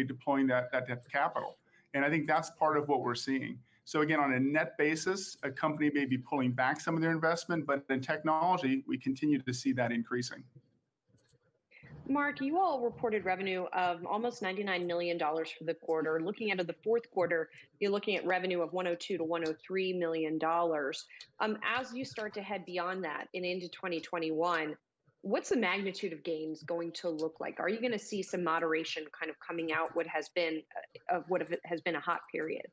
be deploying that capital. And I think that's part of what we're seeing. So again, on a net basis, a company may be pulling back some of their investment, but in technology, we continue to see that increasing. Mark, you all reported revenue of almost $99 million for the quarter. Looking into the fourth quarter, you're looking at revenue of $102 to $103 million. As you start to head beyond that and into 2021, what's the magnitude of gains going to look like? Are you going to see some moderation kind of coming out what has been a hot period?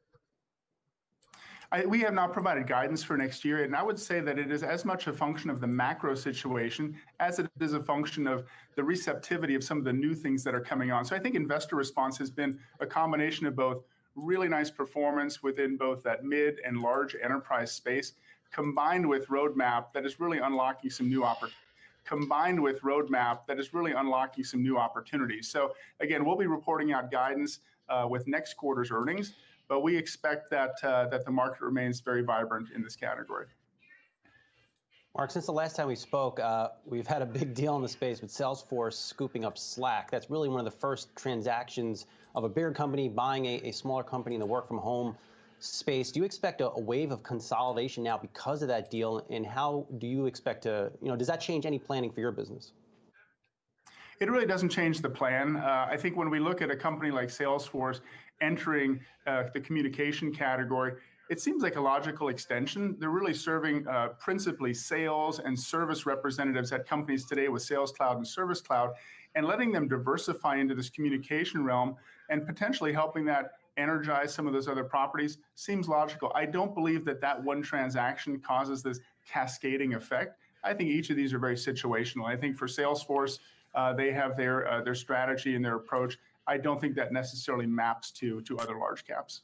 We have not provided guidance for next year, and I would say that it is as much a function of the macro situation as it is a function of the receptivity of some of the new things that are coming on. So I think investor response has been a combination of both really nice performance within both that mid and large enterprise space, combined with roadmap that is really unlocking some new opportunities. So again, we'll be reporting out guidance with next quarter's earnings, but we expect that the market remains very vibrant in this category. Mark, since the last time we spoke, we've had a big deal in the space with Salesforce scooping up Slack. That's really one of the first transactions of a bigger company buying a smaller company in the work from home space. Do you expect a wave of consolidation now because of that deal? And how do you expect to, does that change any planning for your business? It really doesn't change the plan. I think when we look at a company like Salesforce entering the communication category, it seems like a logical extension. They're really serving principally sales and service representatives at companies today with Sales Cloud and Service Cloud, and letting them diversify into this communication realm and potentially helping that energize some of those other properties seems logical. I don't believe that one transaction causes this cascading effect. I think each of these are very situational. I think for Salesforce, they have their strategy and their approach. I don't think that necessarily maps to other large caps.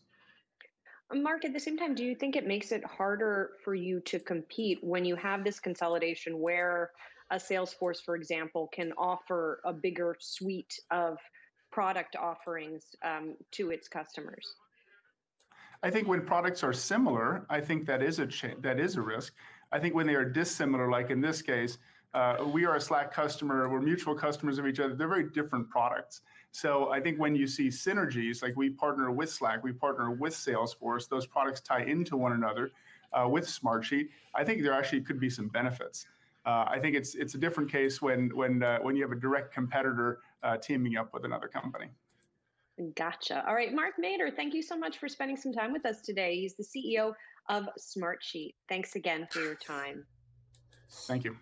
Mark, at the same time, do you think it makes it harder for you to compete when you have this consolidation where a Salesforce, for example, can offer a bigger suite of product offerings to its customers? I think when products are similar, I think that is a risk. I think when they are dissimilar, like in this case, we are a Slack customer, we're mutual customers of each other, they're very different products. So I think when you see synergies, like we partner with Slack, we partner with Salesforce, those products tie into one another with Smartsheet, I think there actually could be some benefits. I think it's a different case when you have a direct competitor teaming up with another company. Gotcha. All right, Mark Mader, thank you so much for spending some time with us today. He's the CEO of Smartsheet. Thanks again for your time. Thank you.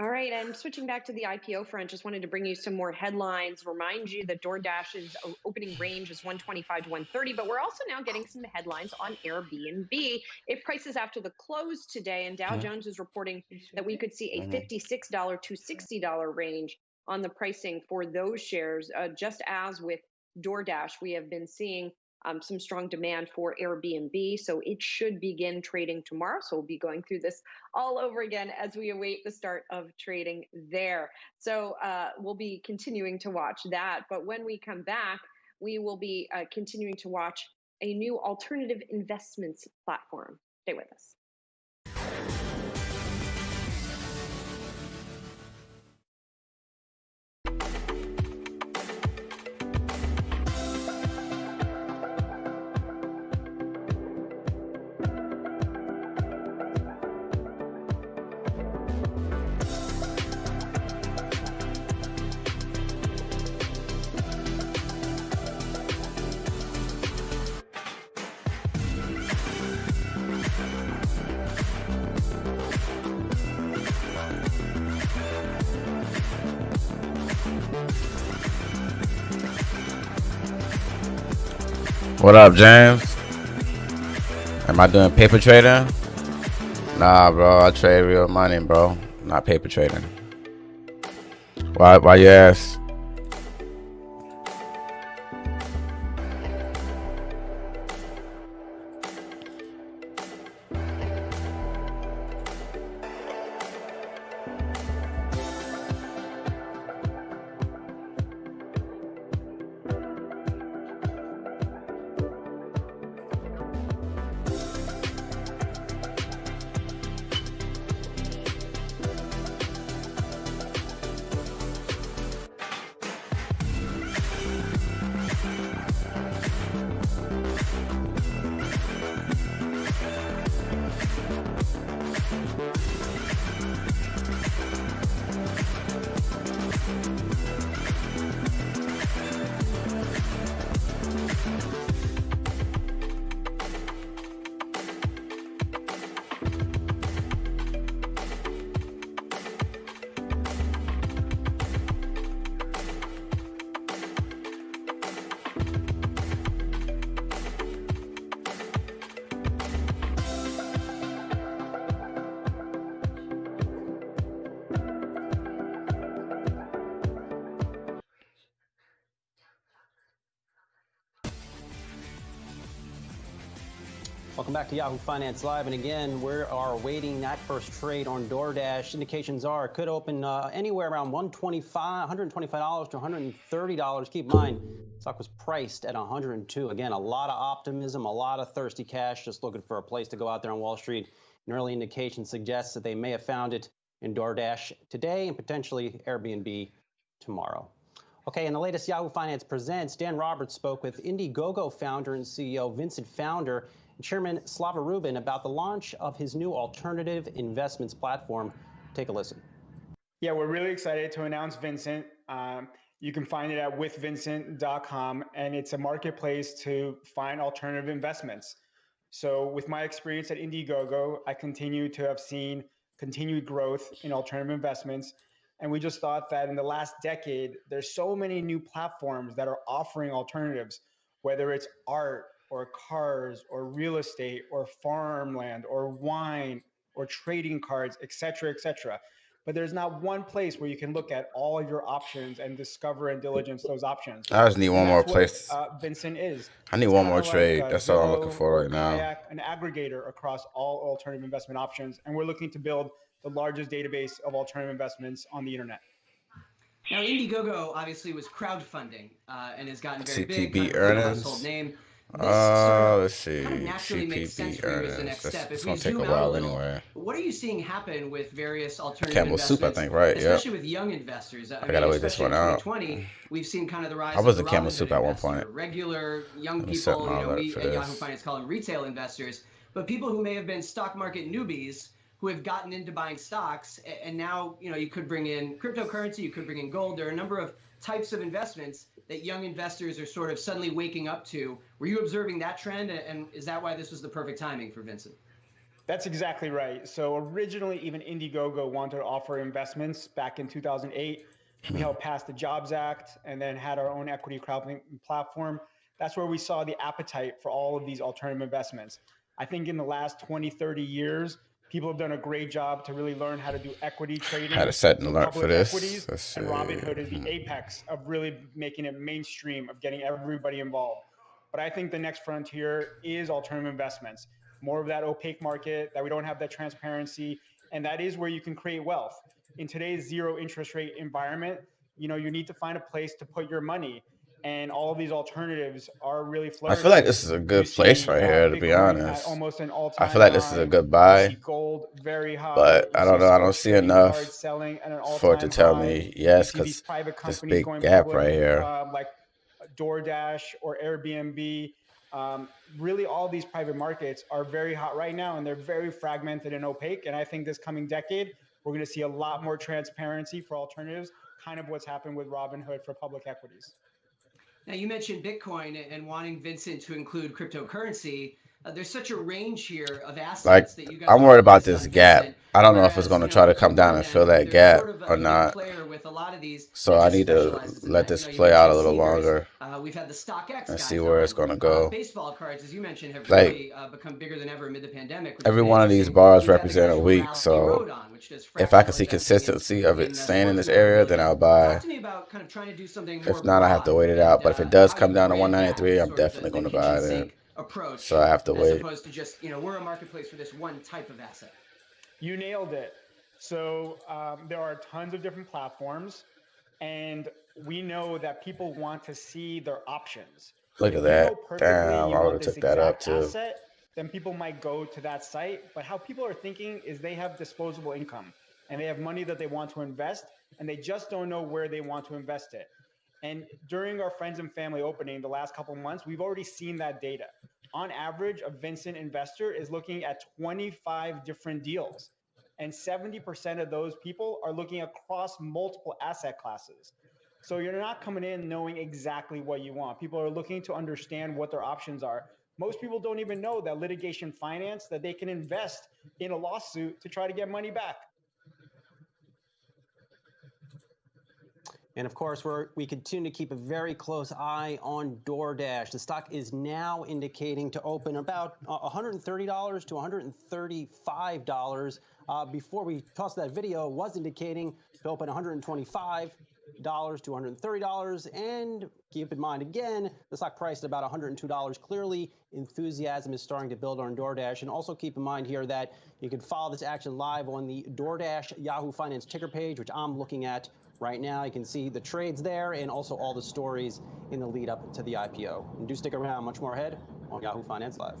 All right, and switching back to the IPO front, just wanted to bring you some more headlines. Remind you that DoorDash's opening range is 125 to 130, but we're also now getting some headlines on Airbnb. It prices after the close today, and Dow Jones is reporting that we could see a $56 to $60 range on the pricing for those shares. Just as with DoorDash, we have been seeing some strong demand for Airbnb, so it should begin trading tomorrow. So we'll be going through this all over again as we await the start of trading there. So we'll be continuing to watch that. But when we come back, we will be continuing to watch a new alternative investments platform. Stay with us. What up, James? Am I doing paper trading? Nah, bro. I trade real money, bro. Not paper trading. Why you ask? Welcome back to Yahoo Finance Live. And again, we are awaiting that first trade on DoorDash. Indications are it could open anywhere around $125 to $130. Keep in mind, stock was priced at 102. Again, a lot of optimism, a lot of thirsty cash, just looking for a place to go out there on Wall Street. An early indication suggests that they may have found it in DoorDash today and potentially Airbnb tomorrow. Okay, in the latest Yahoo Finance Presents, Dan Roberts spoke with Indiegogo founder and CEO Vincent Founder and Chairman Slava Rubin about the launch of his new alternative investments platform. Take a listen. Yeah, we're really excited to announce Vincent. You can find it at withvincent.com, and it's a marketplace to find alternative investments. So with my experience at Indiegogo, I continue to have seen continued growth in alternative investments. And we just thought that in the last decade, there's so many new platforms that are offering alternatives, whether it's art or cars or real estate or farmland or wine or trading cards, et cetera, et cetera. But there's not one place where you can look at all of your options and discover and diligence those options. I just need one more place. Vincent is. I need one more trade. That's all I'm looking for right now. Kayak, an aggregator across all alternative investment options. And we're looking to build the largest database of alternative investments on the internet. Now, Indiegogo obviously was crowdfunding and has gotten very big. CPB earnings. Household name. Let's see. Kind of naturally makes sense CPB for you as the earnings. next step. It's If gonna we take a zoom out while little, anyway. what are you seeing happen with various alternative Campbell investments? Soup, I think, right? Especially with young investors. I gotta wait this one out. 2020, we've seen kind of the rise. I was of a the Campbell Robinhood Soup at one investor, point. Regular young Let me people, set my alert we for at Yahoo this. Finance call them retail investors, but people who may have been stock market newbies who have gotten into buying stocks, and now you could bring in cryptocurrency, you could bring in gold. There are a number of types of investments that young investors are sort of suddenly waking up to. Were you observing that trend, and is that why this was the perfect timing for Vincent? That's exactly right. So originally, even Indiegogo wanted to offer investments back in 2008. We helped pass the Jobs Act and then had our own equity crowdfunding platform. That's where we saw the appetite for all of these alternative investments. I think in the last 20, 30 years, people have done a great job to really learn how to do equity trading. I had to set an alert for this. Equities, and Robinhood is the apex of really making it mainstream, of getting everybody involved. But I think the next frontier is alternative investments, more of that opaque market that we don't have that transparency, and that is where you can create wealth. In today's zero interest rate environment, you need to find a place to put your money. And all of these alternatives are really flourishing. I feel like this is a good place right here, to be honest. Almost an all-time I feel like this is a good buy, gold very high. but I don't know. I don't see enough for it to tell high. me yes, These because private this companies big going gap public, right here. like DoorDash or Airbnb. Really, all these private markets are very hot right now, and they're very fragmented and opaque. And I think this coming decade, we're going to see a lot more transparency for alternatives, kind of what's happened with Robinhood for public equities. Now, you mentioned Bitcoin and wanting Vincent to include cryptocurrency. There's such a range here of assets that you guys. I'm worried about this gap. I don't know if it's going to try to come down and fill that gap or not. So I need to let this play out a little longer We've had the StockX and see where it's going to go. Baseball cards, as you mentioned, have Like, really become bigger than ever amid the pandemic. every one of these bars represent a week, so if I can see consistency of it staying in this area, then I'll buy. If not, I have to wait it out. But if it does come down to 193, I'm definitely going to buy it. So I have to wait. As opposed to just, we're a marketplace for this one type of asset. You nailed it. So there are tons of different platforms, and we know that people want to see their options. Look at that. Damn, I would have took that up too. Then people might go to that site. But how people are thinking is they have disposable income, and they have money that they want to invest, and they just don't know where they want to invest it. And during our friends and family opening the last couple of months, we've already seen that data. On average, a Vincent investor is looking at 25 different deals. And 70% of those people are looking across multiple asset classes. So you're not coming in knowing exactly what you want. People are looking to understand what their options are. Most people don't even know that litigation finance, that they can invest in a lawsuit to try to get money back. And of course, we continue to keep a very close eye on DoorDash. The stock is now indicating to open about $130 to $135. Before we tossed that video, was indicating to open $125 $230. And keep in mind, again, the stock priced at about $102. Clearly, enthusiasm is starting to build on DoorDash. And also keep in mind here that you can follow this action live on the DoorDash Yahoo Finance ticker page, which I'm looking at right now. You can see the trades there and also all the stories in the lead up to the IPO. And do stick around, much more ahead on Yahoo Finance Live.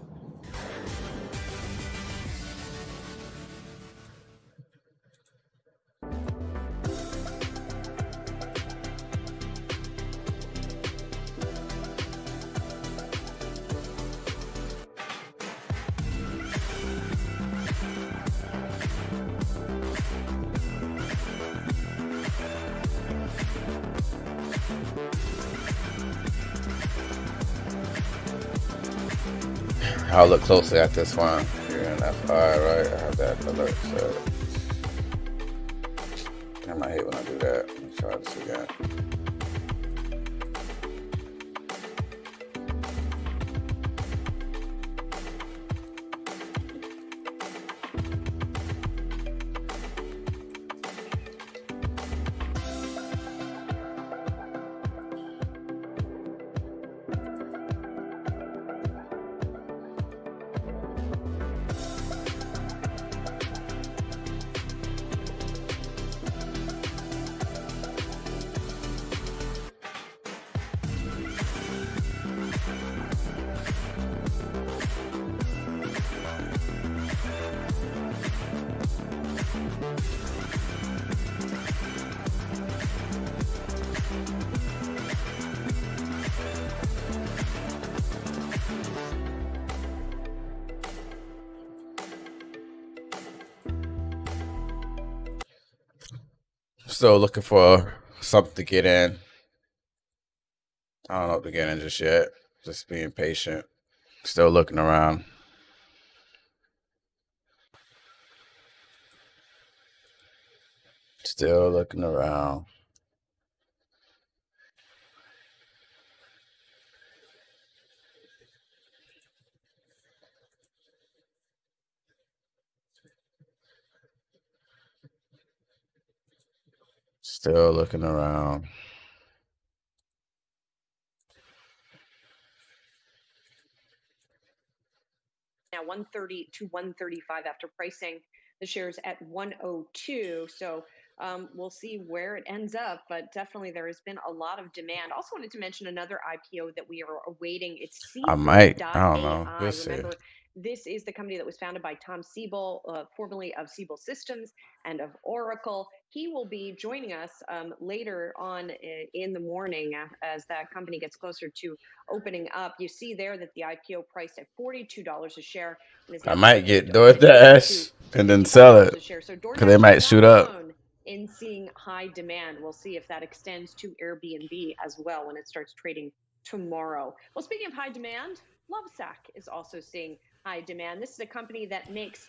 I'll look closely at this one here in FI, right? I have that alert set. I might hate when I do that. Let me try this again. Still looking for something to get in. I don't know what to get in just yet. Just being patient. Still looking around. Still looking around. Still looking around. Now 130 to 135 after pricing the shares at 102. So we'll see where it ends up, but definitely there has been a lot of demand. Also wanted to mention another IPO that we are awaiting. It's I might. I don't know. Sequel.ai. We'll see. Remember, this is the company that was founded by Tom Siebel, formerly of Siebel Systems and of Oracle. He will be joining us later on in the morning as that company gets closer to opening up. You see there that the IPO priced at $42 a share. I might get DoorDash and then sell it because they might shoot up. In seeing high demand, we'll see if that extends to Airbnb as well when it starts trading tomorrow. Well, speaking of high demand, Lovesac is also seeing high demand. This is a company that makes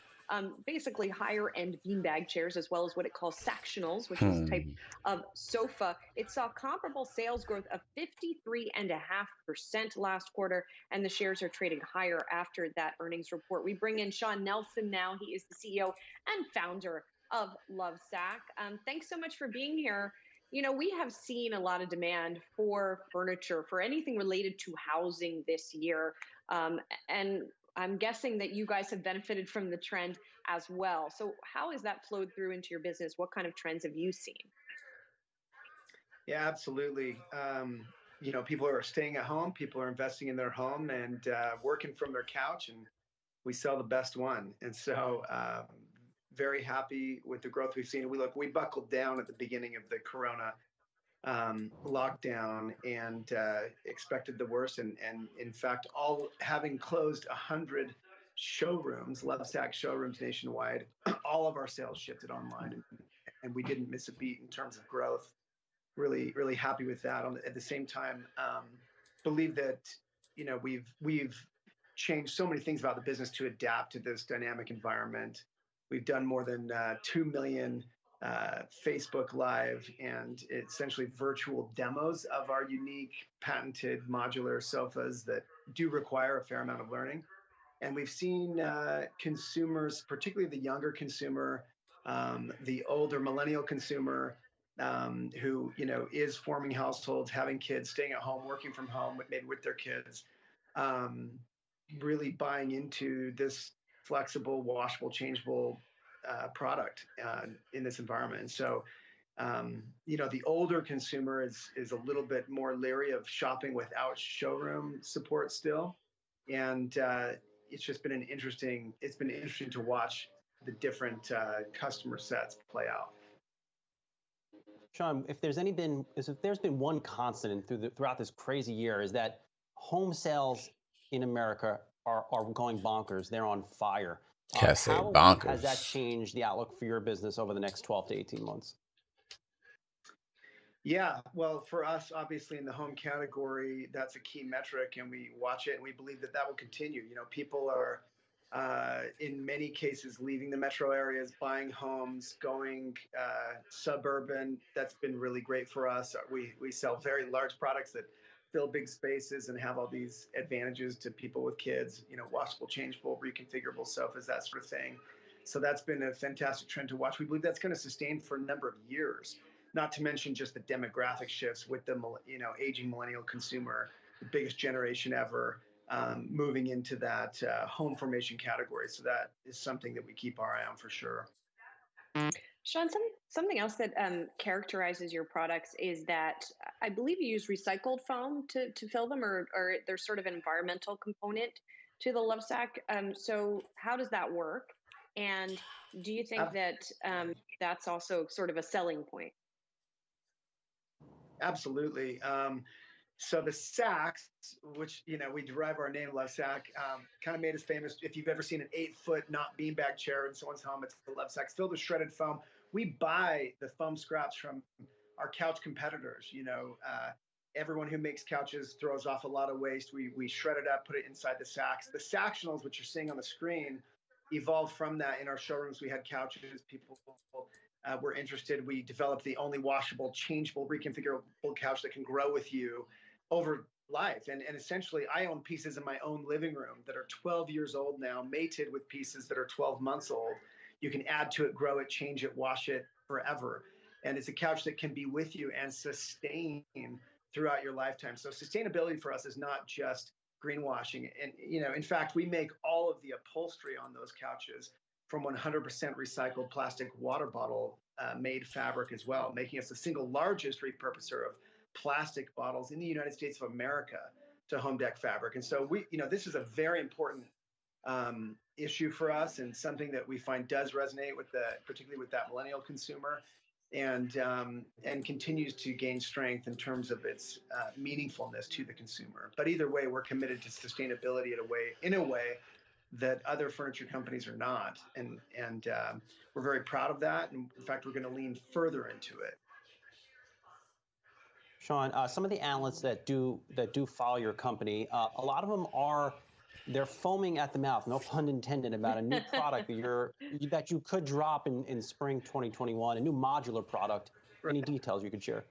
basically higher end beanbag chairs, as well as what it calls Sactionals, which is a type of sofa. It saw comparable sales growth of 53.5% last quarter, and the shares are trading higher after that earnings report. We bring in Sean Nelson now. He is the CEO and founder of Lovesac. Thanks so much for being here. You know, we have seen a lot of demand for furniture, for anything related to housing this year. And I'm guessing that you guys have benefited from the trend as well. So how has that flowed through into your business? What kind of trends have you seen? Yeah, absolutely. You know, people are staying at home, people are investing in their home and working from their couch, and we sell the best one. And so very happy with the growth we've seen. We buckled down at the beginning of the Corona lockdown and expected the worst. And in fact, having closed 100 showrooms, Lovesac showrooms nationwide, all of our sales shifted online, and we didn't miss a beat in terms of growth. Really, really happy with that. At the same time, believe that, you know, we've changed so many things about the business to adapt to this dynamic environment. We've done more than 2 million Facebook Live and essentially virtual demos of our unique patented modular sofas that do require a fair amount of learning. And we've seen consumers, particularly the younger consumer, the older millennial consumer, who, is forming households, having kids, staying at home, working from home, maybe with their kids, really buying into this flexible, washable, changeable product in this environment. And so, the older consumer is a little bit more leery of shopping without showroom support still. And it's just been interesting to watch the different customer sets play out. Sean, if there's been one constant throughout this crazy year, is that home sales in America are going bonkers. They're on fire. Can't say bonkers. How has that changed the outlook for your business over the next 12 to 18 months? Yeah, well, for us, obviously in the home category, that's a key metric, and we watch it, and we believe that will continue. People are, in many cases, leaving the metro areas, buying homes, going suburban. That's been really great for us. We sell very large products that fill big spaces and have all these advantages to people with kids, washable, changeable, reconfigurable sofas, that sort of thing. So that's been a fantastic trend to watch. We believe that's going to sustain for a number of years. Not to mention just the demographic shifts with the aging millennial consumer, the biggest generation ever, moving into that home formation category. So that is something that we keep our eye on for sure. Sean, something else that characterizes your products is that I believe you use recycled foam to fill them, or there's sort of an environmental component to the Lovesac. So how does that work? And do you think that that's also sort of a selling point? Absolutely. So the Sacs, which, we derive our name, Lovesac, kind of made us famous. If you've ever seen an 8-foot not beanbag chair in someone's home, it's the Lovesac filled with shredded foam. We buy the foam scraps from our couch competitors. Everyone who makes couches throws off a lot of waste. We shred it up, put it inside the Sacs. The Sactionals, which you're seeing on the screen, evolved from that. In our showrooms, we had couches. People were interested. We developed the only washable, changeable, reconfigurable couch that can grow with you over life. And essentially, I own pieces in my own living room that are 12 years old now, mated with pieces that are 12 months old. You can add to it, grow it, change it, wash it forever. And it's a couch that can be with you and sustain throughout your lifetime. So sustainability for us is not just greenwashing. And, in fact, we make all of the upholstery on those couches from 100% recycled plastic water bottle made fabric as well, making us the single largest repurposer of plastic bottles in the United States of America to home deck fabric. And so this is a very important issue for us, and something that we find does resonate particularly with that millennial consumer, and continues to gain strength in terms of its meaningfulness to the consumer. But either way, we're committed to sustainability in a way that other furniture companies are not, and we're very proud of that. And in fact, we're going to lean further into it. Sean, some of the analysts that do follow your company, a lot of them they're foaming at the mouth, no pun intended, about a new product that you could drop in spring 2021, a new modular product. Right. Any details you could share?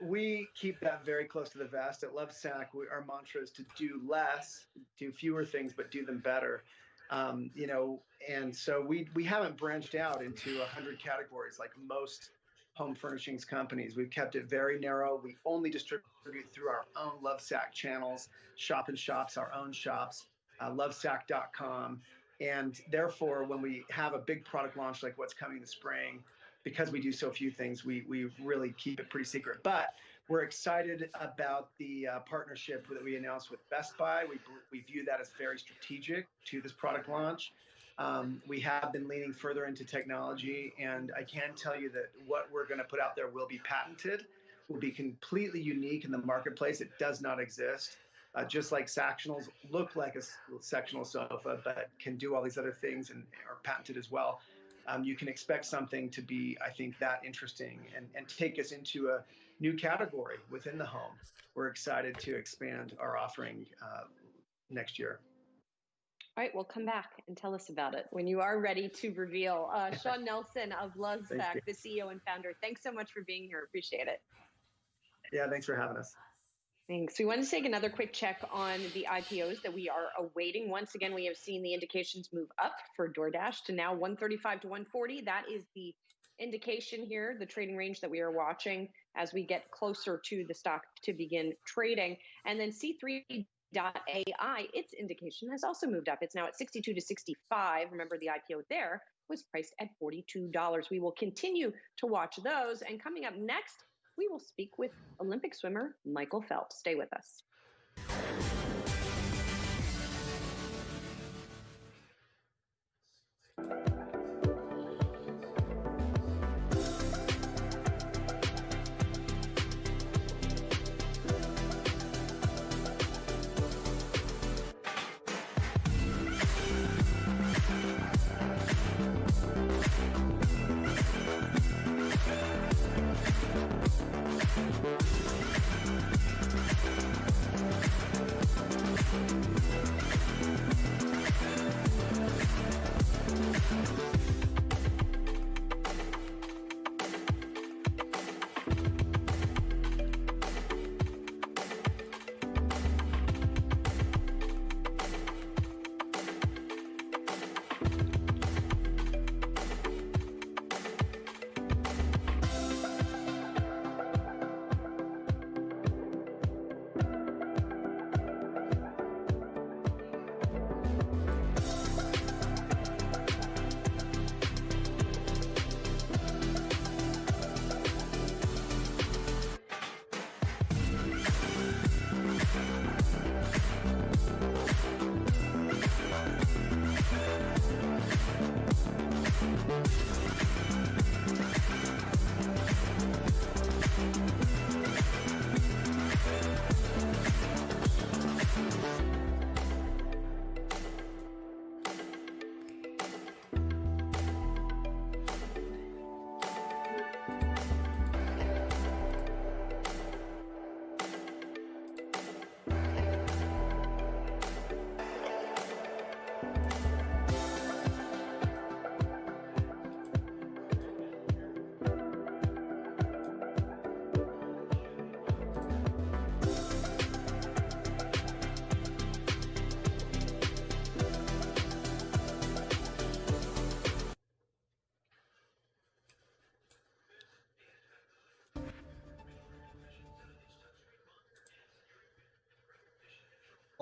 We keep that very close to the vest. At Lovesac, our mantra is to do less, do fewer things, but do them better. And so we haven't branched out into 100 categories like most home furnishings companies. We've kept it very narrow. We only distribute through our own Lovesac channels, shop and shops, our own shops, Lovesac.com. And therefore, when we have a big product launch like what's coming in the spring, because we do so few things, we really keep it pretty secret. But we're excited about the partnership that we announced with Best Buy. We view that as very strategic to this product launch. We have been leaning further into technology, and I can tell you that what we're going to put out there will be patented, will be completely unique in the marketplace. It does not exist. Just like Sactionals look like a sectional sofa, but can do all these other things and are patented as well. You can expect something to be, I think, that interesting and take us into a new category within the home. We're excited to expand our offering next year. All right, well, come back and tell us about it when you are ready to reveal. Shawn Nelson of Lovesac, the CEO and founder, thanks so much for being here. Appreciate it. Yeah, thanks for having us. Thanks. We want to take another quick check on the IPOs that we are awaiting. Once again, we have seen the indications move up for DoorDash to now 135 to 140. That is the indication here, the trading range that we are watching as we get closer to the stock to begin trading. And then C3.ai, its indication has also moved up. It's now at 62 to 65. Remember, the IPO there was priced at $42. We will continue to watch those. And coming up next, we will speak with Olympic swimmer Michael Phelps. Stay with us.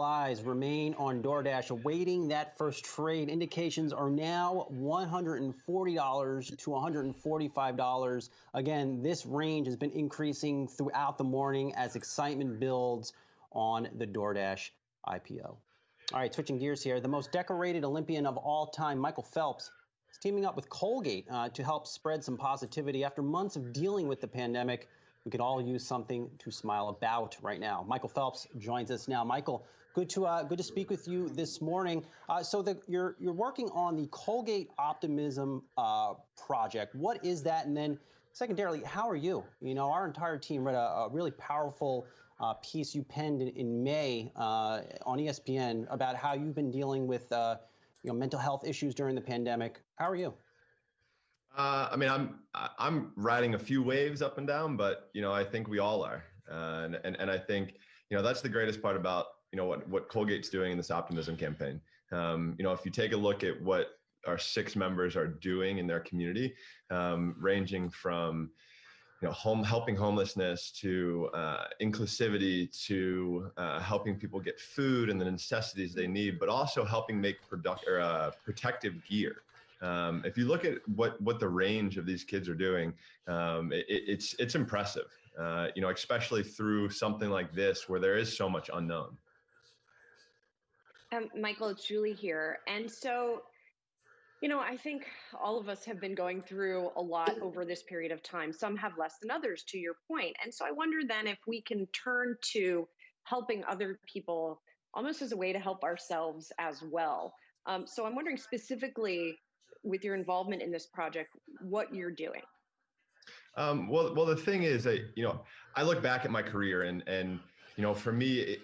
Eyes remain on DoorDash, awaiting that first trade. Indications are now $140 to $145. Again, this range has been increasing throughout the morning as excitement builds on the DoorDash IPO. All right, switching gears here. The most decorated Olympian of all time, Michael Phelps, is teaming up with Colgate to help spread some positivity. After months of dealing with the pandemic, we could all use something to smile about right now. Michael Phelps joins us now. Michael, good to speak with you this morning. You're working on the Colgate Optimism project. What is that? And then secondarily, how are you? You know, our entire team read a really powerful piece you penned in May on ESPN about how you've been dealing with mental health issues during the pandemic. How are you? I mean, I'm riding a few waves up and down, but I think we all are, and I think that's the greatest part about what Colgate's doing in this optimism campaign. If you take a look at what our 6 members are doing in their community, ranging from helping homelessness to inclusivity to helping people get food and the necessities they need, but also helping make protective gear. If you look at what the range of these kids are doing, it's impressive, especially through something like this where there is so much unknown. Michael, it's Julie here. And so, I think all of us have been going through a lot over this period of time. Some have less than others, to your point. And so I wonder then if we can turn to helping other people almost as a way to help ourselves as well. So I'm wondering specifically, with your involvement in this project, what you're doing. Well, the thing is that, I look back at my career and for me, it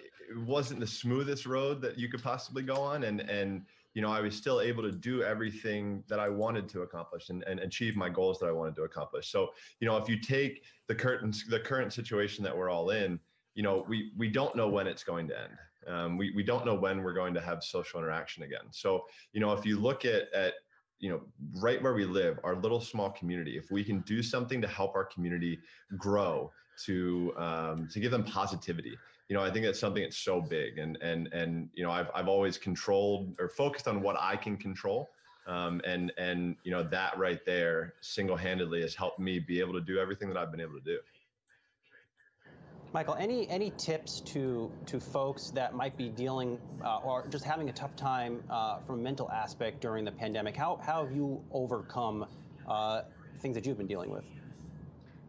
wasn't the smoothest road that you could possibly go on. And I was still able to do everything that I wanted to accomplish and achieve my goals that I wanted to accomplish. So, if you take the current situation that we're all in, we don't know when it's going to end. We don't know when we're going to have social interaction again. So, if you look at right where we live, our little small community, if we can do something to help our community grow, to give them positivity, I think that's something that's so big. And I've always controlled or focused on what I can control. And that right there single-handedly has helped me be able to do everything that I've been able to do. Michael, any tips to folks that might be dealing or just having a tough time from a mental aspect during the pandemic? How have you overcome things that you've been dealing with?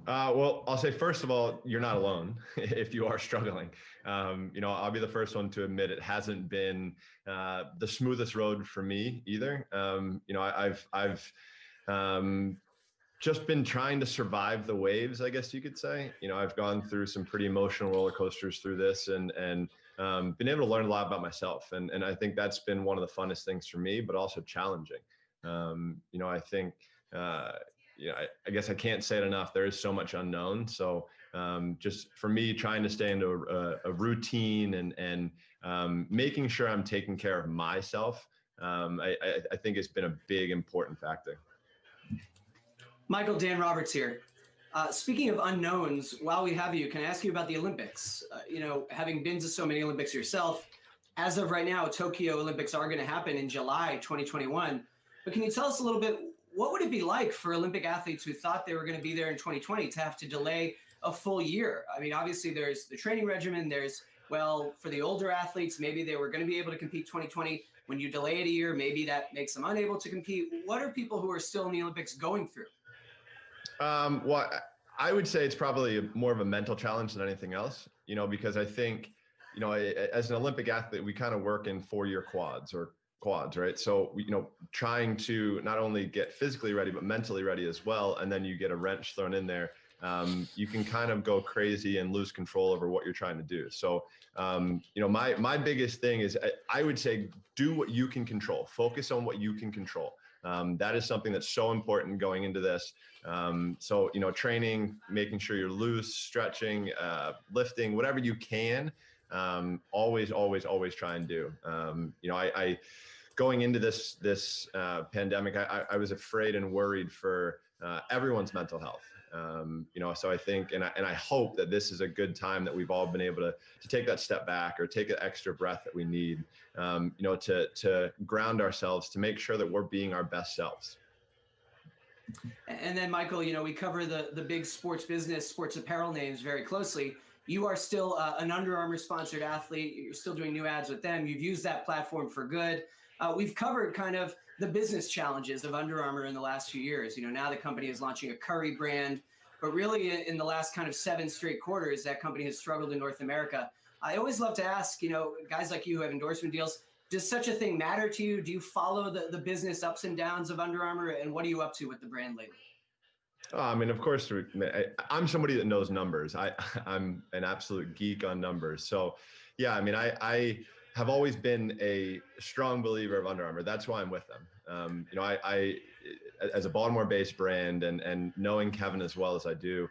Well, I'll say, first of all, you're not alone if you are struggling. I'll be the first one to admit it hasn't been the smoothest road for me either. I've just been trying to survive the waves, I guess you could say. I've gone through some pretty emotional roller coasters through this, and been able to learn a lot about myself. And I think that's been one of the funnest things for me, but also challenging. I think, I guess I can't say it enough. There is so much unknown. So just for me, trying to stay into a routine and making sure I'm taking care of myself, I think it's been a big, important factor. Michael, Dan Roberts here. Speaking of unknowns, while we have you, can I ask you about the Olympics? Having been to so many Olympics yourself, as of right now, Tokyo Olympics are going to happen in July 2021. But can you tell us a little bit, what would it be like for Olympic athletes who thought they were going to be there in 2020 to have to delay a full year? I mean, obviously there's the training regimen. There's, for the older athletes, maybe they were going to be able to compete 2020. When you delay it a year, maybe that makes them unable to compete. What are people who are still in the Olympics going through? Well, I would say it's probably more of a mental challenge than anything else, because I think, as an Olympic athlete, we kind of work in 4-year quads, right? So, trying to not only get physically ready, but mentally ready as well. And then you get a wrench thrown in there. You can kind of go crazy and lose control over what you're trying to do. So, my biggest thing is I would say, do what you can control, focus on what you can control. That is something that's so important going into this. So, training, making sure you're loose, stretching, lifting, whatever you can, always try and do. I going into this pandemic, I was afraid and worried for everyone's mental health. So I think, and I hope that this is a good time that we've all been able to take that step back or take an extra breath that we need, to ground ourselves, to make sure that we're being our best selves. And then, Michael, we cover the big sports business, sports apparel names very closely. You are still an Under Armour sponsored athlete. You're still doing new ads with them. You've used that platform for good. We've covered kind of the business challenges of Under Armour in the last few years. Now the company is launching a Curry brand, but really in the last kind of 7 straight quarters, that company has struggled in North America. I always love to ask, guys like you who have endorsement deals, does such a thing matter to you? Do you follow the business ups and downs of Under Armour, and what are you up to with the brand lately? Of course, I'm somebody that knows numbers. I'm an absolute geek on numbers. So, yeah, I have always been a strong believer of Under Armour. That's why I'm with them. I as a Baltimore-based brand, and knowing Kevin as well as I do,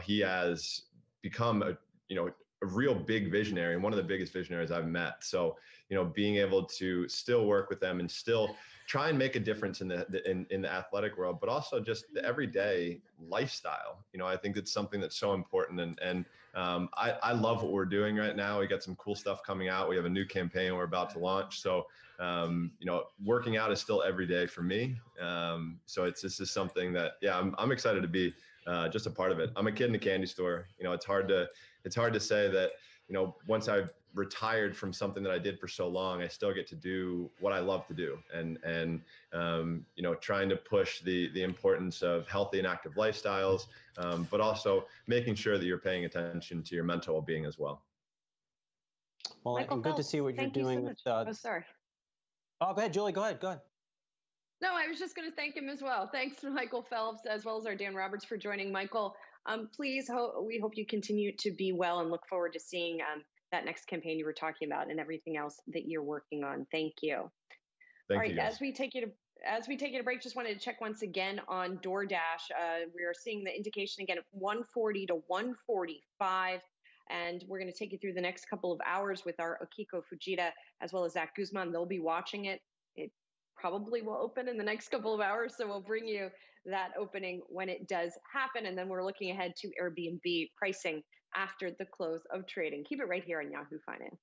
he has become a real big visionary and one of the biggest visionaries I've met. So, being able to still work with them and still try and make a difference in the athletic world, but also just the everyday lifestyle. I think it's something that's so important. And I love what we're doing right now. We got some cool stuff coming out. We have a new campaign we're about to launch. So, working out is still every day for me. So this is something that, I'm excited to be just a part of it. I'm a kid in a candy store. It's hard to say that, once I've retired from something that I did for so long, I still get to do what I love to do, and trying to push the importance of healthy and active lifestyles, but also making sure that you're paying attention to your mental well-being as well. Well, Michael and good to see what you're doing with. Oh, sorry. Oh, go ahead, Julie. Go ahead. No, I was just going to thank him as well. Thanks to Michael Phelps, as well as our Dan Roberts, for joining. Michael, please, we hope you continue to be well, and look forward to seeing that next campaign you were talking about and everything else that you're working on. Thank you. Thank All right, you, guys. as we take you to break, just wanted to check once again on DoorDash. We are seeing the indication again of 140 to 145. And we're going to take you through the next couple of hours with our Akiko Fujita, as well as Zach Guzman. They'll be watching it. probably will open in the next couple of hours. So we'll bring you that opening when it does happen. And then we're looking ahead to Airbnb pricing after the close of trading. Keep it right here on Yahoo Finance.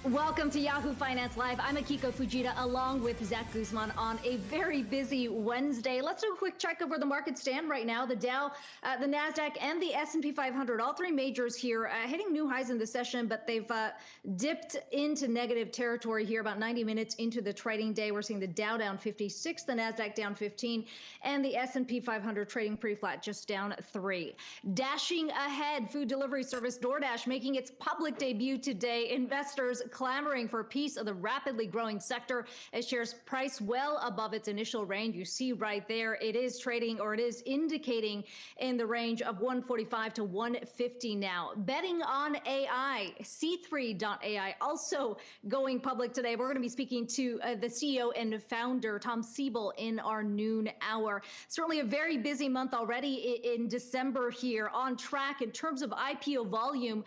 Welcome to Yahoo Finance Live. I'm Akiko Fujita along with Zach Guzman on a very busy Wednesday. Let's do a quick check of where the markets stand right now. The Dow, the NASDAQ, and the S&P 500, all three majors here hitting new highs in the session, but they've dipped into negative territory here about 90 minutes into the trading day. We're seeing the Dow down 56, the NASDAQ down 15, and the S&P 500 trading pretty flat, just down 3. Dashing ahead, food delivery service DoorDash making its public debut today. Investors clamoring for a piece of the rapidly growing sector as shares price well above its initial range. You see right there, it is trading, or it is indicating, in the range of 145 to 150 now. Betting on AI, C3.ai also going public today. We're going to be speaking to the CEO and founder, Tom Siebel, in our noon hour. Certainly a very busy month already in December here, on track in terms of IPO volume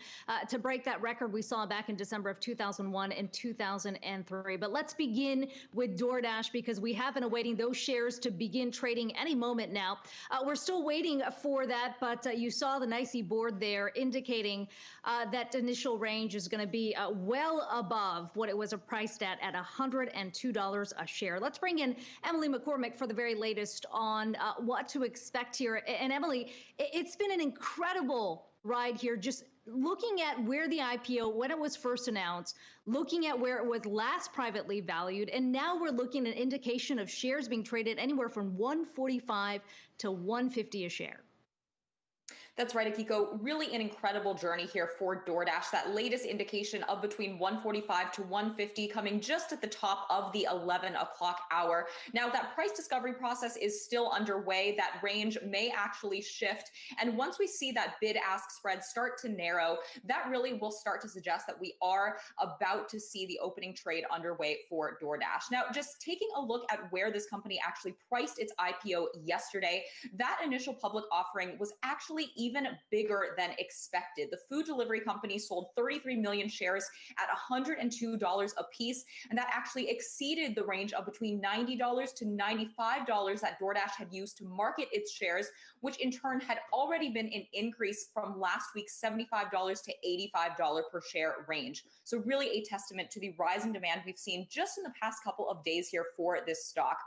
to break that record we saw back in December of 2001 and 2003. But let's begin with DoorDash, because we have been awaiting those shares to begin trading any moment now. We're still waiting for that, but you saw the NYSE board there indicating that initial range is going to be well above what it was priced at $102 a share. Let's bring in Emily McCormick for the very latest on what to expect here. And Emily, it's been an incredible ride here, just looking at where the IPO, when it was first announced, looking at where it was last privately valued, and now we're looking at an indication of shares being traded anywhere from 145 to 150 a share. That's right, Akiko. Really an incredible journey here for DoorDash. That latest indication of between 145 to 150 coming just at the top of the 11 o'clock hour. Now, that price discovery process is still underway. That range may actually shift. And once we see that bid-ask spread start to narrow, that really will start to suggest that we are about to see the opening trade underway for DoorDash. Now, just taking a look at where this company actually priced its IPO yesterday, that initial public offering was actually even bigger than expected. The food delivery company sold 33 million shares at $102 a piece, and that actually exceeded the range of between $90 to $95 that DoorDash had used to market its shares, which in turn had already been an increase from last week's $75 to $85 per share range. So really a testament to the rising demand we've seen just in the past couple of days here for this stock.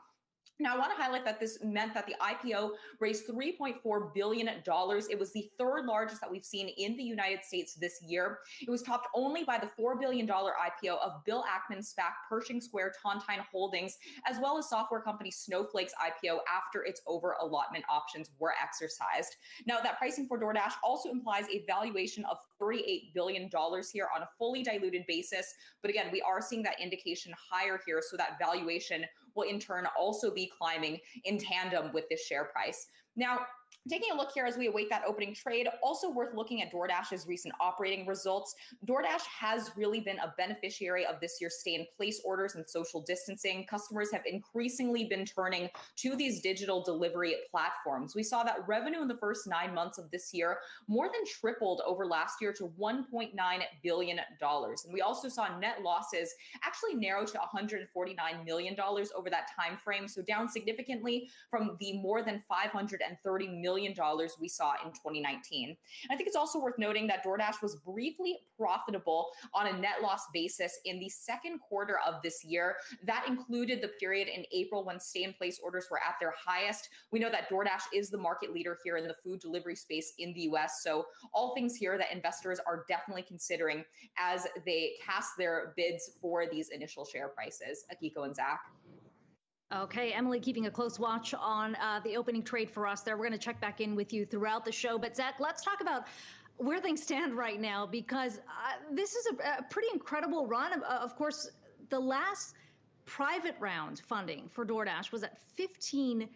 Now, I want to highlight that this meant that the IPO raised $3.4 billion. It was the third largest that we've seen in the United States this year. It was topped only by the $4 billion IPO of Bill Ackman's SPAC Pershing Square Tontine Holdings, as well as software company Snowflake's IPO after its over-allotment options were exercised. Now, that pricing for DoorDash also implies a valuation of $38 billion here on a fully diluted basis. But again, we are seeing that indication higher here, so that valuation will in turn also be climbing in tandem with this share price. Now, taking a look here as we await that opening trade, also worth looking at DoorDash's recent operating results. DoorDash has really been a beneficiary of this year's stay-in-place orders and social distancing. Customers have increasingly been turning to these digital delivery platforms. We saw that revenue in the first 9 months of this year more than tripled over last year to $1.9 billion. And we also saw net losses actually narrow to $149 million over that time frame, so down significantly from the more than $530 million we saw in 2019. And I think it's also worth noting that DoorDash was briefly profitable on a net loss basis in the second quarter of this year. That included the period in April when stay-in-place orders were at their highest. We know that DoorDash is the market leader here in the food delivery space in the US. So all things here that investors are definitely considering as they cast their bids for these initial share prices. Akiko and Zach. Okay, Emily, keeping a close watch on the opening trade for us there. We're going to check back in with you throughout the show. But Zach, let's talk about where things stand right now, because this is a pretty incredible run. Of course, the last private round funding for DoorDash was at $15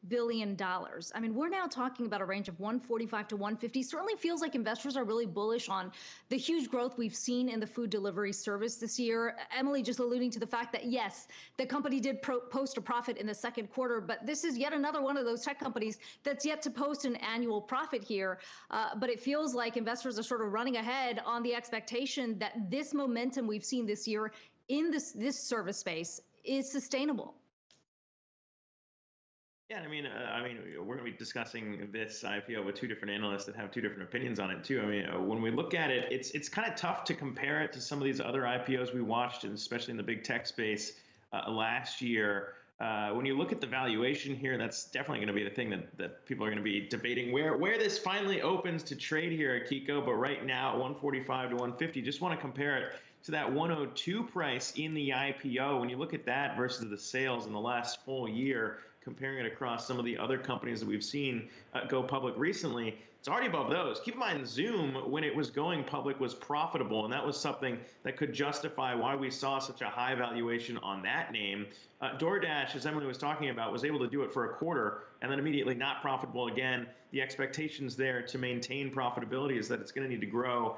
billion. I mean, we're now talking about a range of 145 to 150. Certainly feels like investors are really bullish on the huge growth we've seen in the food delivery service this year. Emily just alluding to the fact that, yes, the company did post a profit in the second quarter, but this is yet another one of those tech companies that's yet to post an annual profit here. But it feels like investors are sort of running ahead on the expectation that this momentum we've seen this year in this service space is sustainable. Yeah, I mean, we're going to be discussing this IPO with two different analysts that have two different opinions on it too. I mean, when we look at it, it's kind of tough to compare it to some of these other IPOs we watched, and especially in the big tech space last year. When you look at the valuation here, that's definitely going to be the thing that people are going to be debating where this finally opens to trade here, Akiko. But right now, 145 to 150. Just want to compare it to that 102 price in the IPO. When you look at that versus the sales in the last full year, comparing it across some of the other companies that we've seen go public recently, it's already above those. Keep in mind, Zoom, when it was going public, was profitable, and that was something that could justify why we saw such a high valuation on that name. DoorDash, as Emily was talking about, was able to do it for a quarter and then immediately not profitable again. The expectations there to maintain profitability is that it's going to need to grow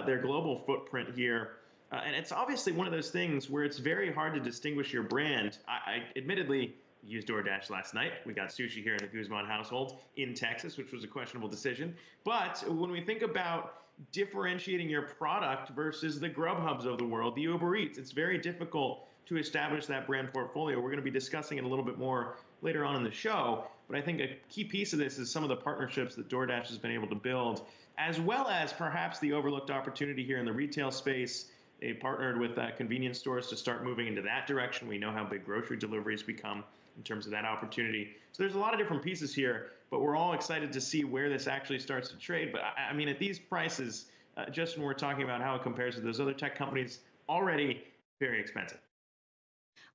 their global footprint here. And it's obviously one of those things where it's very hard to distinguish your brand. I admittedly used DoorDash last night. We got sushi here in the Guzman household in Texas, which was a questionable decision. But when we think about differentiating your product versus the Grubhubs of the world, the Uber Eats, it's very difficult to establish that brand portfolio. We're going to be discussing it a little bit more later on in the show. But I think a key piece of this is some of the partnerships that DoorDash has been able to build, as well as perhaps the overlooked opportunity here in the retail space. They partnered with convenience stores to start moving into that direction. We know how big grocery deliveries become in terms of that opportunity. So there's a lot of different pieces here, but we're all excited to see where this actually starts to trade. But I mean, at these prices, just when we're talking about how it compares to those other tech companies, already very expensive.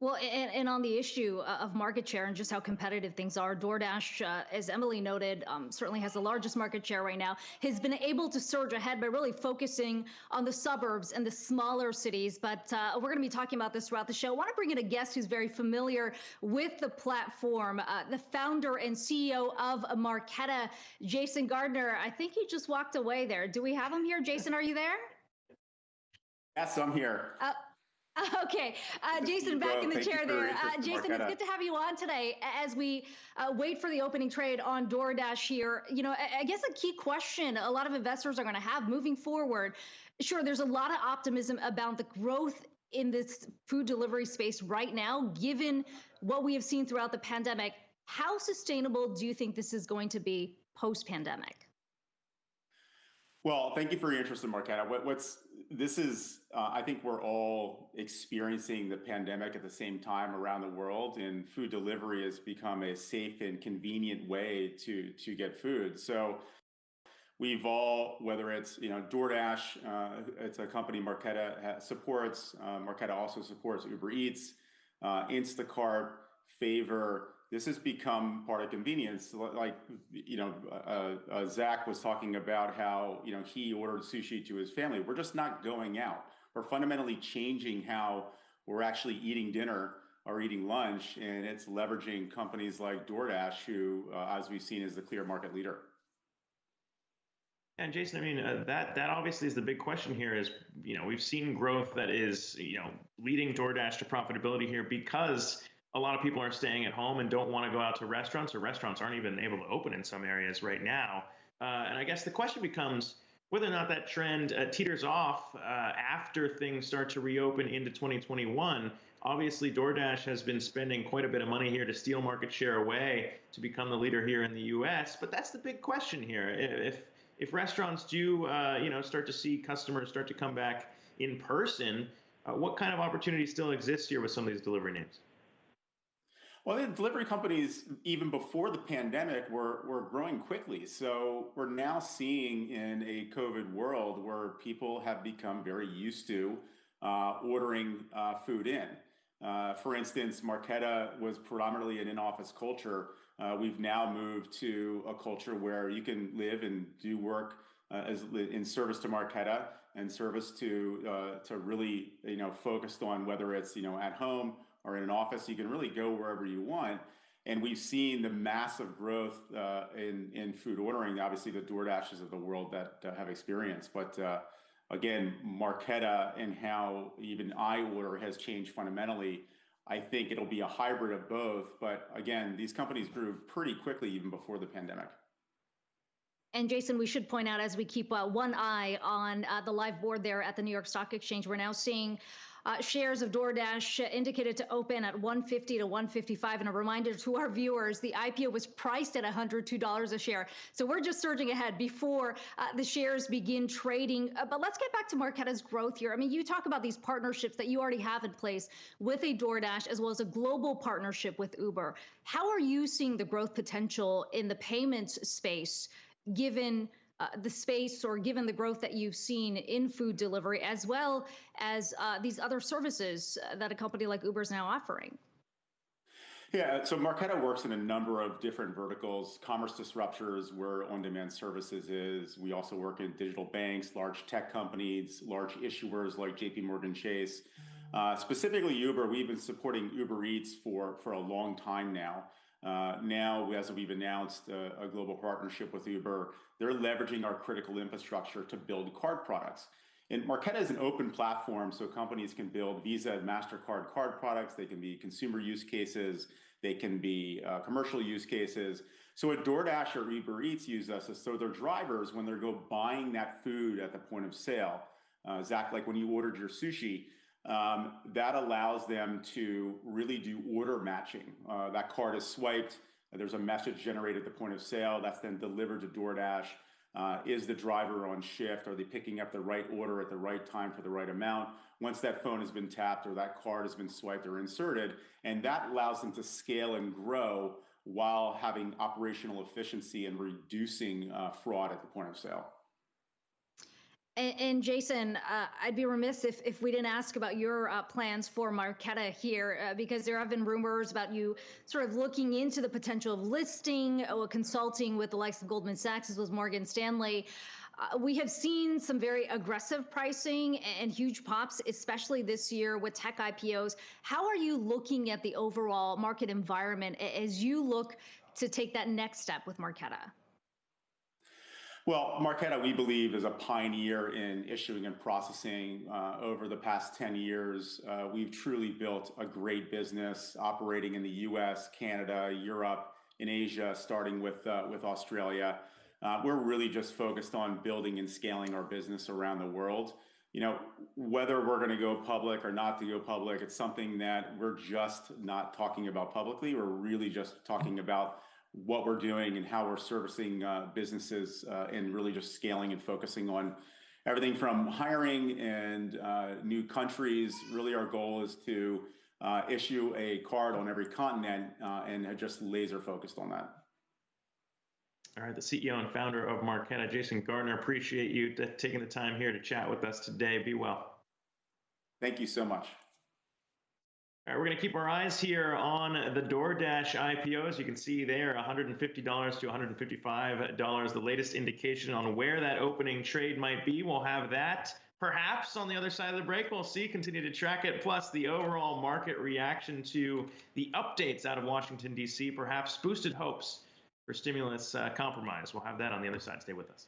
Well, and on the issue of market share and just how competitive things are, DoorDash, as Emily noted, certainly has the largest market share right now, has been able to surge ahead by really focusing on the suburbs and the smaller cities. But we're going to be talking about this throughout the show. I want to bring in a guest who's very familiar with the platform, the founder and CEO of Marqeta, Jason Gardner. I think he just walked away there. Do we have him here? Jason, are you there? Yes, I'm here. Okay, Jason, back in the chair there. Jason, it's good to have you on today as we wait for the opening trade on DoorDash here. You know, I guess a key question a lot of investors are going to have moving forward. Sure, there's a lot of optimism about the growth in this food delivery space right now, given what we have seen throughout the pandemic. How sustainable do you think this is going to be post-pandemic? Well, thank you for your interest in Marqeta. This is I think we're all experiencing the pandemic at the same time around the world, and food delivery has become a safe and convenient way to get food. So we've all, whether it's DoorDash, it's a company Marqeta supports. Marqeta also supports Uber Eats, Instacart, Favor. This has become part of convenience. Like Zach was talking about how he ordered sushi to his family. We're just not going out. We're fundamentally changing how we're actually eating dinner or eating lunch, and it's leveraging companies like DoorDash, who, as we've seen, is the clear market leader. And Jason, I mean, that obviously is the big question here is, we've seen growth that is, leading DoorDash to profitability here because a lot of people are staying at home and don't want to go out to restaurants, or restaurants aren't even able to open in some areas right now. And I guess the question becomes whether or not that trend teeters off after things start to reopen into 2021. Obviously, DoorDash has been spending quite a bit of money here to steal market share away to become the leader here in the U.S. But that's the big question here. If restaurants do, start to see customers start to come back in person, what kind of opportunity still exists here with some of these delivery names? Well, the delivery companies, even before the pandemic, were growing quickly. So we're now seeing in a COVID world where people have become very used to ordering food in. For instance, Marqeta was predominantly an in-office culture. We've now moved to a culture where you can live and do work in service to Marqeta and service to really focused on whether it's at home or in an office. You can really go wherever you want. And we've seen the massive growth in food ordering, obviously the DoorDashes of the world that have experience. But again, Marqeta and how even I order has changed fundamentally. I think it'll be a hybrid of both. But again, these companies grew pretty quickly even before the pandemic. And Jason, we should point out, as we keep one eye on the live board there at the New York Stock Exchange, we're now seeing shares of DoorDash indicated to open at 150 to 155. And a reminder to our viewers, the IPO was priced at $102 a share. So we're just surging ahead before the shares begin trading. But let's get back to Marqeta's growth here. I mean, you talk about these partnerships that you already have in place with a DoorDash, as well as a global partnership with Uber. How are you seeing the growth potential in the payments space, given the space or given the growth that you've seen in food delivery, as well as these other services that a company like Uber is now offering? Yeah, so Marqeta works in a number of different verticals. Commerce disruptors, where on-demand services is. We also work in digital banks, large tech companies, large issuers like JPMorgan Chase. Specifically Uber, we've been supporting Uber Eats for a long time now. Now, as we've announced a global partnership with Uber, they're leveraging our critical infrastructure to build card products. And Marqeta is an open platform, so companies can build Visa and MasterCard card products. They can be consumer use cases. They can be commercial use cases. So what DoorDash or Uber Eats use us is so their drivers, when they're buying that food at the point of sale, Zach, like when you ordered your sushi, that allows them to really do order matching. That card is swiped. There's a message generated at the point of sale that's then delivered to DoorDash. Is the driver on shift? Are they picking up the right order at the right time for the right amount? Once that phone has been tapped or that card has been swiped or inserted, and that allows them to scale and grow while having operational efficiency and reducing fraud at the point of sale. And Jason, I'd be remiss if we didn't ask about your plans for Marqeta here, because there have been rumors about you sort of looking into the potential of listing or consulting with the likes of Goldman Sachs, as well as Morgan Stanley. We have seen some very aggressive pricing and huge pops, especially this year with tech IPOs. How are you looking at the overall market environment as you look to take that next step with Marqeta? Well, Marqeta, we believe, is a pioneer in issuing and processing. Over the past 10 years, we've truly built a great business operating in the US, Canada, Europe, in Asia, starting with Australia. We're really just focused on building and scaling our business around the world. Whether we're going to go public or not to go public, it's something that we're just not talking about publicly. We're really just talking about what we're doing and how we're servicing businesses and really just scaling and focusing on everything from hiring and new countries. Really, our goal is to issue a card on every continent and just laser focused on that. All right, the CEO and founder of Marqeta, Jason Gardner, appreciate you taking the time here to chat with us today. Be well. Thank you so much. All right, we're going to keep our eyes here on the DoorDash IPO. As you can see there, $150 to $155. The latest indication on where that opening trade might be. We'll have that perhaps on the other side of the break. We'll see, continue to track it, plus the overall market reaction to the updates out of Washington, D.C., perhaps boosted hopes for stimulus compromise. We'll have that on the other side. Stay with us.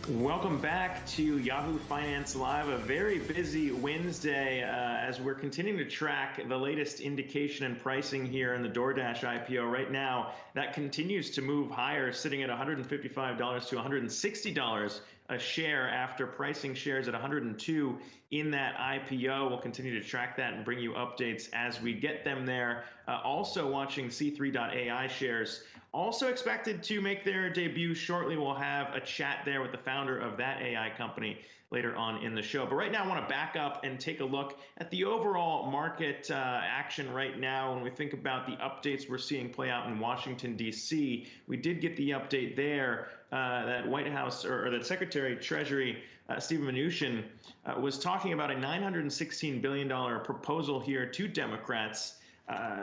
Welcome back to Yahoo Finance Live, a very busy Wednesday as we're continuing to track the latest indication and pricing here in the DoorDash IPO. Right now, that continues to move higher, sitting at $155 to $160 a share after pricing shares at 102 in that IPO. We'll continue to track that and bring you updates as we get them there. Also watching C3.ai shares also expected to make their debut shortly. We'll have a chat there with the founder of that AI company later on in the show. But right now, I want to back up and take a look at the overall market action right now. When we think about the updates we're seeing play out in Washington, D.C., we did get the update there that White House or that Secretary Treasury Steven Mnuchin was talking about a $916 billion proposal here to Democrats,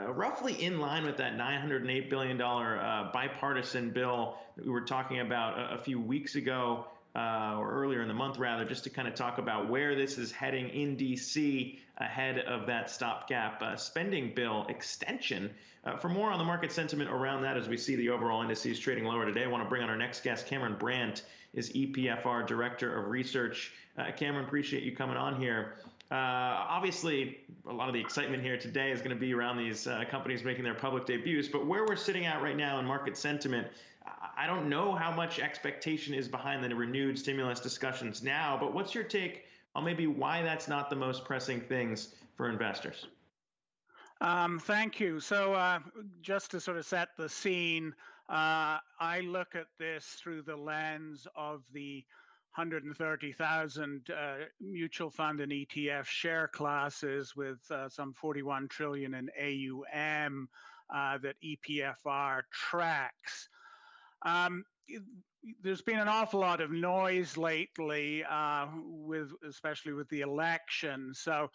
roughly in line with that $908 billion bipartisan bill that we were talking about a few weeks ago, or earlier in the month rather, just to kind of talk about where this is heading in D.C. ahead of that stopgap spending bill extension. For more on the market sentiment around that as we see the overall indices trading lower today, I want to bring on our next guest. Cameron Brandt is EPFR Director of Research. Cameron, appreciate you coming on here. Obviously, a lot of the excitement here today is going to be around these companies making their public debuts, but where we're sitting at right now in market sentiment, I don't know how much expectation is behind the renewed stimulus discussions now, but what's your take on maybe why that's not the most pressing things for investors? Thank you. So just to sort of set the scene, I look at this through the lens of the 130,000 mutual fund and ETF share classes with some 41 trillion in AUM that EPFR tracks. there's been an awful lot of noise lately, especially with the election. So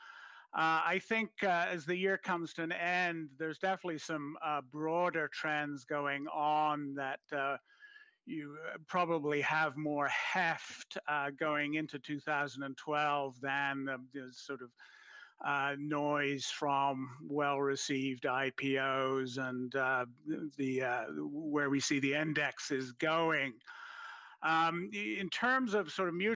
I think as the year comes to an end, there's definitely some broader trends going on that you probably have more heft going into 2012 than the sort of noise from well-received IPOs and where we see the indexes going. In terms of sort of mutual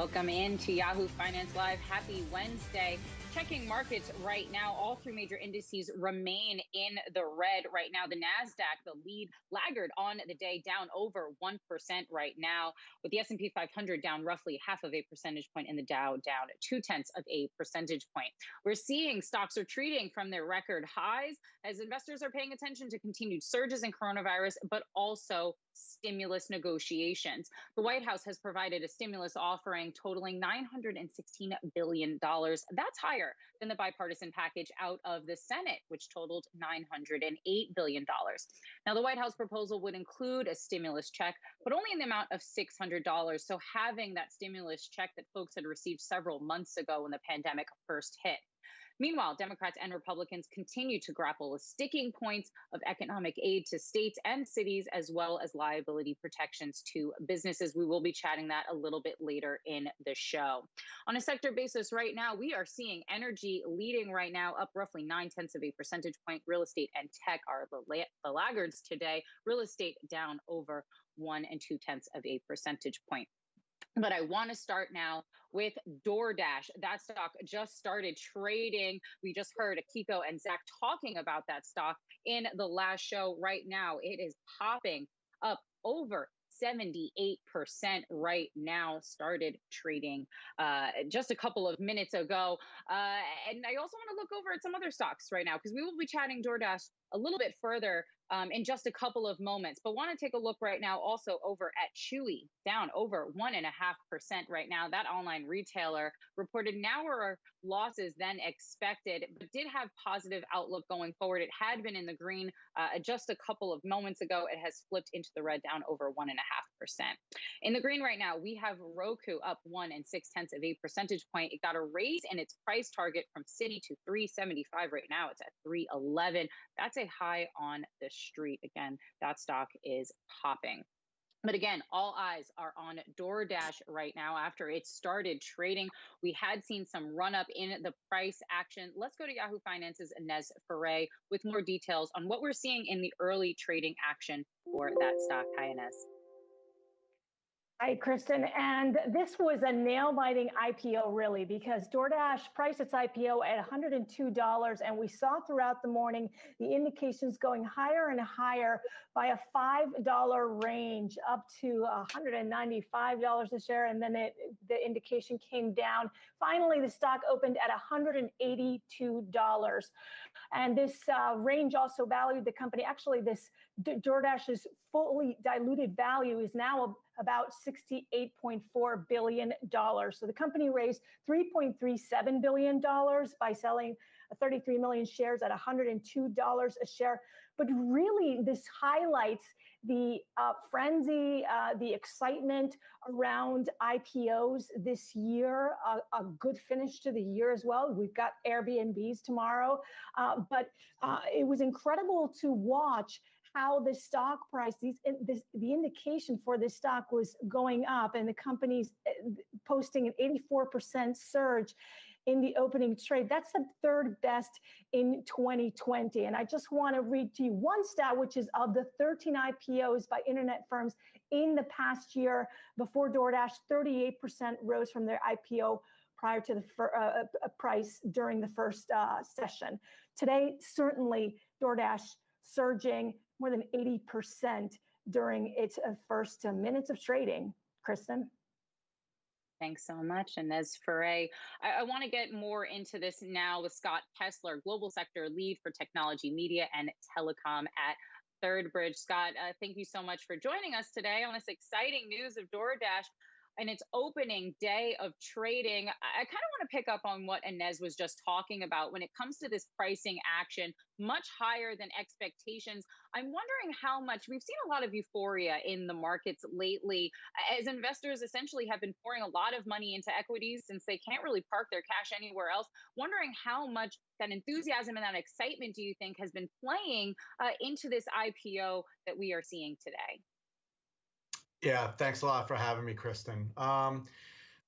Welcome into Yahoo Finance Live. Happy Wednesday. Checking markets right now, all three major indices remain in the red right now. The NASDAQ, the lead laggard on the day, down over 1% right now, with the S&P 500 down roughly 0.5 percentage point and the Dow down 0.2 percentage point. We're seeing stocks retreating from their record highs as investors are paying attention to continued surges in coronavirus, but also stimulus negotiations. The White House has provided a stimulus offering totaling $916 billion. That's higher than the bipartisan package out of the Senate, which totaled $908 billion. Now, the White House proposal would include a stimulus check, but only in the amount of $600. So having that stimulus check that folks had received several months ago when the pandemic first hit. Meanwhile, Democrats and Republicans continue to grapple with sticking points of economic aid to states and cities, as well as liability protections to businesses. We will be chatting that a little bit later in the show. On a sector basis right now, we are seeing energy leading right now, up roughly 0.9 percentage point. Real estate and tech are the laggards today. Real estate down over 1.2 percentage point. But I want to start now with DoorDash. That stock just started trading. We just heard Akiko and Zach talking about that stock in the last show. Right now, it is popping up over 78% right now, started trading just a couple of minutes ago. And I also want to look over at some other stocks right now, because we will be chatting DoorDash a little bit further in just a couple of moments. But want to take a look right now also over at Chewy, down over 1.5% right now. That online retailer reported narrower losses than expected, but did have positive outlook going forward. It had been in the green just a couple of moments ago. It has flipped into the red, down over 1.5%. In the green right now, we have Roku up 1.6 percentage point. It got a raise in its price target from Citi to $375. Right now, it's at $311. That's a high on the street. Again, that stock is popping. But again, all eyes are on DoorDash right now after it started trading. We had seen some run up in the price action. Let's go to Yahoo Finance's Inez Ferre with more details on what we're seeing in the early trading action for that stock. Hi, Inez. Hi, Kristen. And this was a nail-biting IPO, really, because DoorDash priced its IPO at $102, and we saw throughout the morning the indications going higher and higher by a $5 range up to $195 a share, and then the indication came down. Finally, the stock opened at $182. And this range also valued the company. Actually, this DoorDash's fully diluted value is now about $68.4 billion. So the company raised $3.37 billion by selling 33 million shares at $102 a share. But really, this highlights the frenzy, the excitement around IPOs this year, a good finish to the year as well. We've got Airbnbs tomorrow, but it was incredible to watch how the stock price, the indication for this stock was going up, and the company's posting an 84% surge in the opening trade. That's the third best in 2020. And I just want to read to you one stat, which is of the 13 IPOs by internet firms in the past year before DoorDash, 38% rose from their IPO prior to the price during the first session. Today, certainly DoorDash surging more than 80% during its first minutes of trading. Kristen? Thanks so much, Inez Ferre. I want to get more into this now with Scott Kessler, Global Sector Lead for Technology, Media, and Telecom at Third Bridge. Scott, thank you so much for joining us today on this exciting news of DoorDash and its opening day of trading. I kind of want to pick up on what Inez was just talking about when it comes to this pricing action, much higher than expectations. I'm wondering how much we've seen a lot of euphoria in the markets lately as investors essentially have been pouring a lot of money into equities since they can't really park their cash anywhere else. Wondering how much that enthusiasm and that excitement do you think has been playing into this IPO that we are seeing today? Yeah, thanks a lot for having me, Kristen.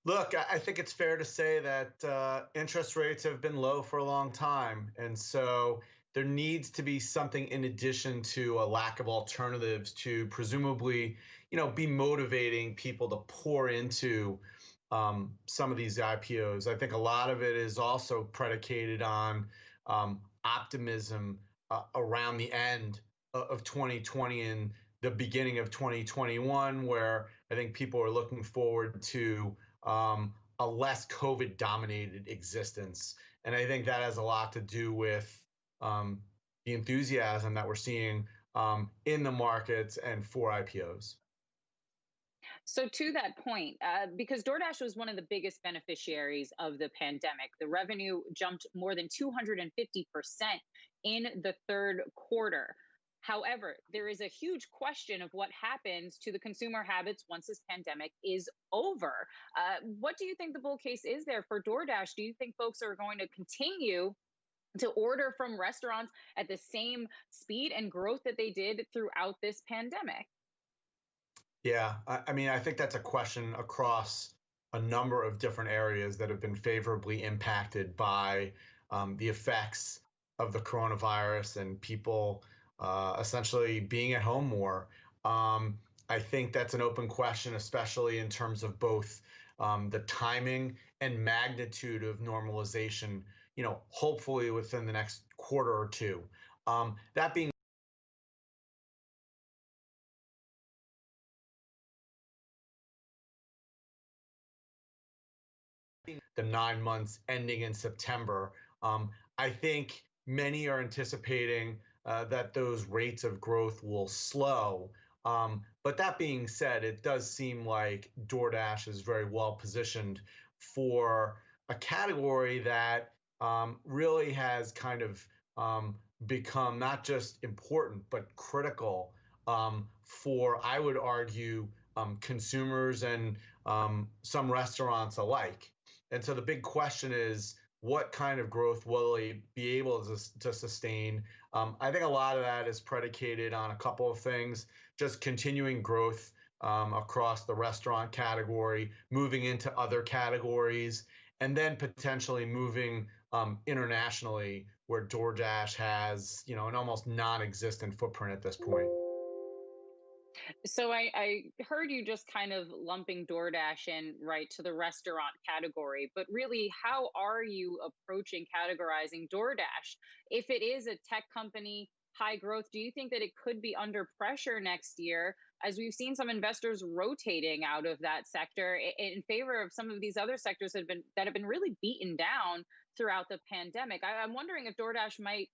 Look, I think it's fair to say that interest rates have been low for a long time. And so there needs to be something in addition to a lack of alternatives to presumably, be motivating people to pour into some of these IPOs. I think a lot of it is also predicated on optimism around the end of 2020 and the beginning of 2021, where I think people are looking forward to a less COVID-dominated existence. And I think that has a lot to do with the enthusiasm that we're seeing in the markets and for IPOs. So to that point, because DoorDash was one of the biggest beneficiaries of the pandemic, the revenue jumped more than 250% in the third quarter. However, there is a huge question of what happens to the consumer habits once this pandemic is over. What do you think the bull case is there for DoorDash? Do you think folks are going to continue to order from restaurants at the same speed and growth that they did throughout this pandemic? Yeah, I mean, I think that's a question across a number of different areas that have been favorably impacted by the effects of the coronavirus and people essentially being at home more. I think that's an open question, especially in terms of both the timing and magnitude of normalization, hopefully within the next quarter or two. That being the 9 months ending in September, I think many are anticipating that those rates of growth will slow. But that being said, it does seem like DoorDash is very well positioned for a category that really has kind of become not just important, but critical for, I would argue, consumers and some restaurants alike. And so the big question is, what kind of growth will they be able to sustain? I think a lot of that is predicated on a couple of things, just continuing growth across the restaurant category, moving into other categories, and then potentially moving internationally, where DoorDash has, an almost non-existent footprint at this point. So I heard you just kind of lumping DoorDash in right to the restaurant category, but really, how are you approaching categorizing DoorDash? If it is a tech company, high growth, do you think that it could be under pressure next year, as we've seen some investors rotating out of that sector in favor of some of these other sectors that have been really beaten down throughout the pandemic? I'm wondering if DoorDash might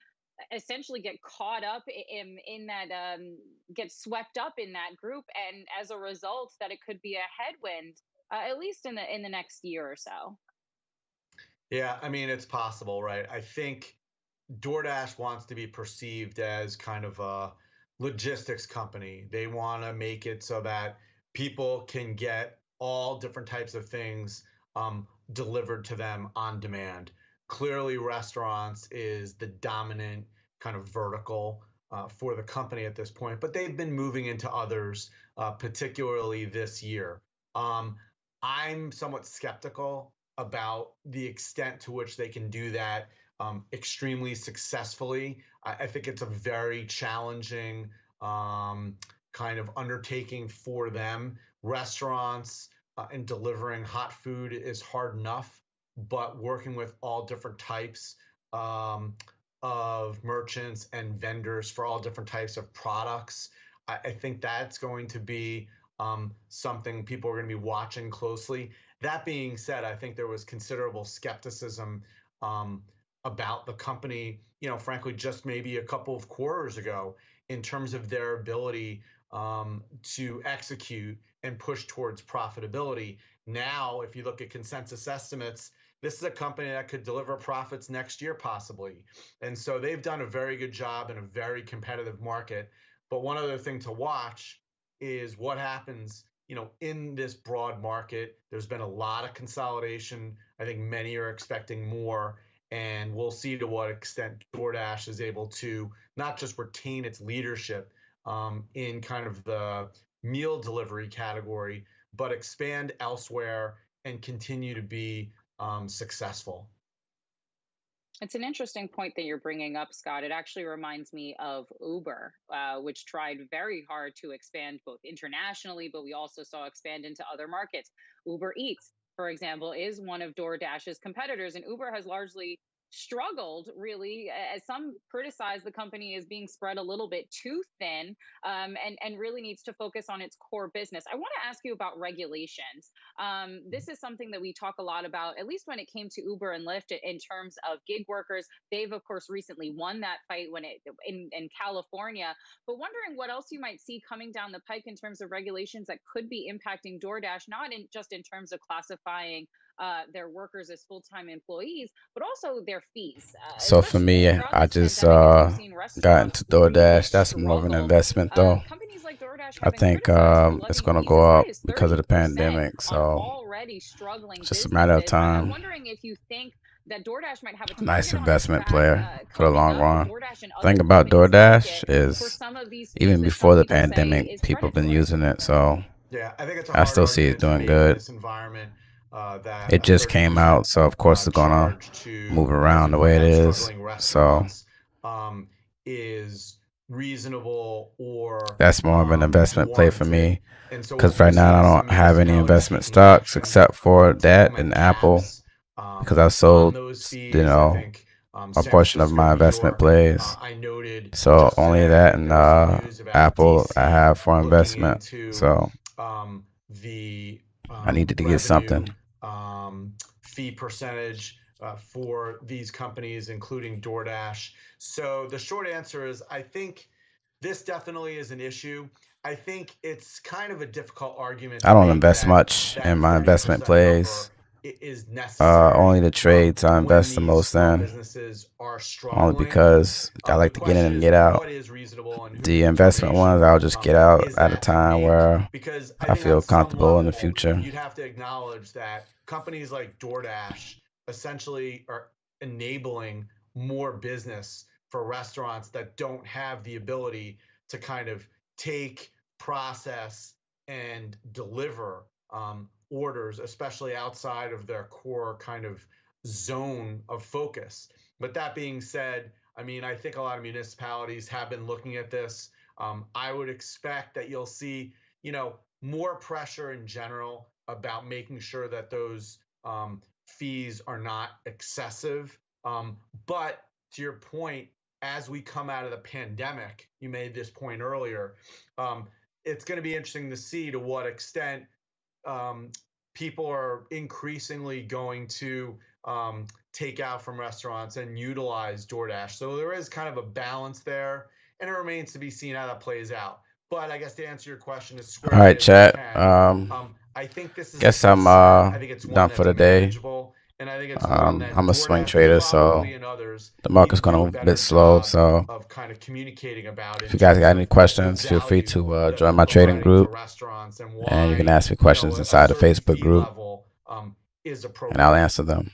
essentially get caught up in that, get swept up in that group, and as a result, that it could be a headwind, at least in the next year or so. Yeah, I mean, it's possible, right? I think DoorDash wants to be perceived as kind of a logistics company. They want to make it so that people can get all different types of things delivered to them on demand. Clearly, restaurants is the dominant kind of vertical for the company at this point, but they've been moving into others, particularly this year. I'm somewhat skeptical about the extent to which they can do that extremely successfully. I think it's a very challenging kind of undertaking for them. Restaurants and delivering hot food is hard enough, but working with all different types of merchants and vendors for all different types of products, I think that's going to be something people are going to be watching closely. That being said, I think there was considerable skepticism about the company, frankly, just maybe a couple of quarters ago, in terms of their ability to execute and push towards profitability. Now, if you look at consensus estimates, this is a company that could deliver profits next year, possibly. And so they've done a very good job in a very competitive market. But one other thing to watch is what happens, in this broad market. There's been a lot of consolidation. I think many are expecting more. And we'll see to what extent DoorDash is able to not just retain its leadership in kind of the meal delivery category, but expand elsewhere and continue to be successful. It's an interesting point that you're bringing up, Scott. It actually reminds me of Uber, which tried very hard to expand both internationally, but we also saw expand into other markets. Uber Eats, for example, is one of DoorDash's competitors, and Uber has largely struggled, really, as some criticize the company as being spread a little bit too thin, and really needs to focus on its core business. I want to ask you about regulations. This is something that we talk a lot about, at least when it came to Uber and Lyft in terms of gig workers. They've, of course, recently won that fight when in California, but wondering what else you might see coming down the pike in terms of regulations that could be impacting DoorDash, not just in terms of classifying their workers as full-time employees, but also their fees. So for me, I just got into DoorDash. That's more of an investment, though. I think it's going to go up because of the pandemic. So it's just a matter of time. I'm wondering if you think that DoorDash might have a nice investment player for the long run. The thing about DoorDash is even before the pandemic, people have been using it. So yeah, I think it's I still see it doing good. It just came out, so of course it's gonna move around the way it is. So is reasonable, or that's more of an investment play for me, because right now I don't have any investment stocks except for that and Apple, because I sold, you know, a portion of my investment plays. So only that and Apple I have for investment. So I needed to get something. Fee percentage for these companies, including DoorDash. So the short answer is, I think this definitely is an issue. I think it's kind of a difficult argument. I don't invest much in my investment plays. Only the trades I invest the most in, only because I like to get in and get out. The investment ones I'll just get out at a time where I feel comfortable in the future. You'd have to acknowledge that companies like DoorDash essentially are enabling more business for restaurants that don't have the ability to kind of take, process, and deliver orders, especially outside of their core kind of zone of focus. But that being said, I mean, I think a lot of municipalities have been looking at this. I would expect that you'll see, you know, more pressure in general about making sure that those fees are not excessive. But to your point, as we come out of the pandemic, you made this point earlier, it's going to be interesting to see to what extent people are increasingly going to take out from restaurants and utilize DoorDash. So there is kind of a balance there, and it remains to be seen how that plays out. But I guess to answer your question is all right, chat. I think this is guess I'm done for the day. And I think it's I'm a swing trader, so the market's going to move a bit slow. So if you guys got any questions, feel free to join my trading group, and you can ask me questions inside the Facebook group, and I'll answer them.